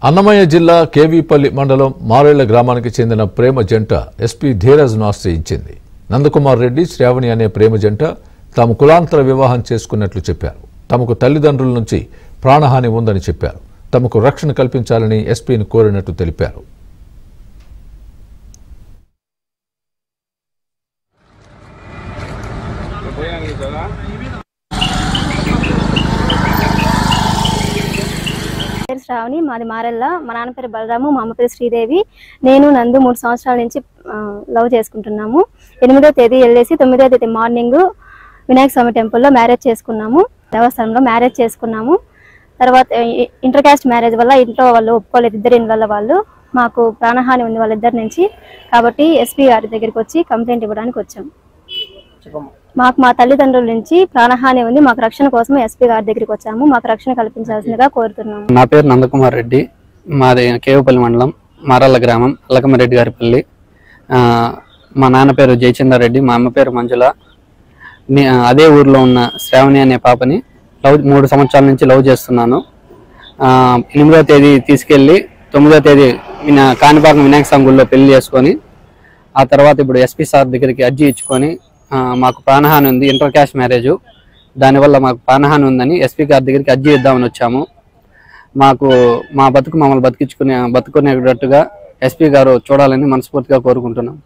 అన్నమయ్య జిల్లా కేవీపల్లి మండలం మారేళ్ల గ్రామానికి చెందిన ప్రేమ జంట ఎస్పీ ధీరజ్ను ఆశ్రయించింది. నందకుమార్ రెడ్డి, శ్రావణి అనే ప్రేమ జంట తాము కులాంతర వివాహం చేసుకున్నట్లు చెప్పారు. తమకు తల్లిదండ్రుల నుంచి ప్రాణహాని ఉందని చెప్పారు. తమకు రక్షణ కల్పించాలని ఎస్పీని కోరినట్టు తెలిపారు. శ్రావణి, మాది మారెల్ల. మా నాన్న పేరు బలరాము, మా అమ్మ పేరు శ్రీదేవి. నేను నందు 3 సంవత్సరాల నుంచి లవ్ చేసుకుంటున్నాము. 8వ తేదీ వెళ్ళేసి 9వ తేదీ మార్నింగ్ వినాయక స్వామి టెంపుల్లో మ్యారేజ్ చేసుకున్నాము. దేవస్థానంలో మ్యారేజ్ చేసుకున్నాము. తర్వాత ఇంటర్ కాస్ట్ మ్యారేజ్ వల్ల ఇంట్లో వాళ్ళు ఒప్పుకోలేదు. ఇద్దరు ఇళ్ళ వాళ్ళు మాకు ప్రాణహాని ఉంది వాళ్ళిద్దరి నుంచి. కాబట్టి ఎస్పీ గారి దగ్గరికి వచ్చి కంప్లైంట్ ఇవ్వడానికి వచ్చాము. మాకు మా తల్లిదండ్రుల నుంచి ప్రాణహాని ఉంది, మాకు రక్షణ కోసం ఎస్పీ గారి దగ్గరికి వచ్చాము. మాకు రక్షణ కల్పించాల్సిందిగా కోరుతున్నాము. నా పేరు నందకుమార్ రెడ్డి, మాది కేవపల్లి మండలం మారల్ల గ్రామం అల్లకమరెడ్డి గారిపల్లి. మా నాన్న పేరు జయచంద్ర రెడ్డి, మా అమ్మ పేరు మంజుల. అదే ఊర్లో ఉన్న శ్రావణి అనే పాపని 3 సంవత్సరాల నుంచి లవ్ చేస్తున్నాను. 8వ తేదీ తీసుకెళ్లి 9వ తేదీ కాణిపాకం వినాయక స్వామి గుడిలో పెళ్లి చేసుకొని ఆ తర్వాత ఇప్పుడు ఎస్పీ సార్ దగ్గరికి అర్జీ ఇచ్చుకొని మాకు ప్రాణహాని ఉంది, ఇంటర్ క్యాస్ట్ మ్యారేజ్, దానివల్ల మాకు ప్రాణహాని ఉందని ఎస్పీ గారి దగ్గరికి అర్జీ ఇద్దామని వచ్చాము. మాకు మా బతుకు మమ్మల్ని బతుకునేటట్టుగా ఎస్పీ గారు చూడాలని మనస్ఫూర్తిగా కోరుకుంటున్నాం.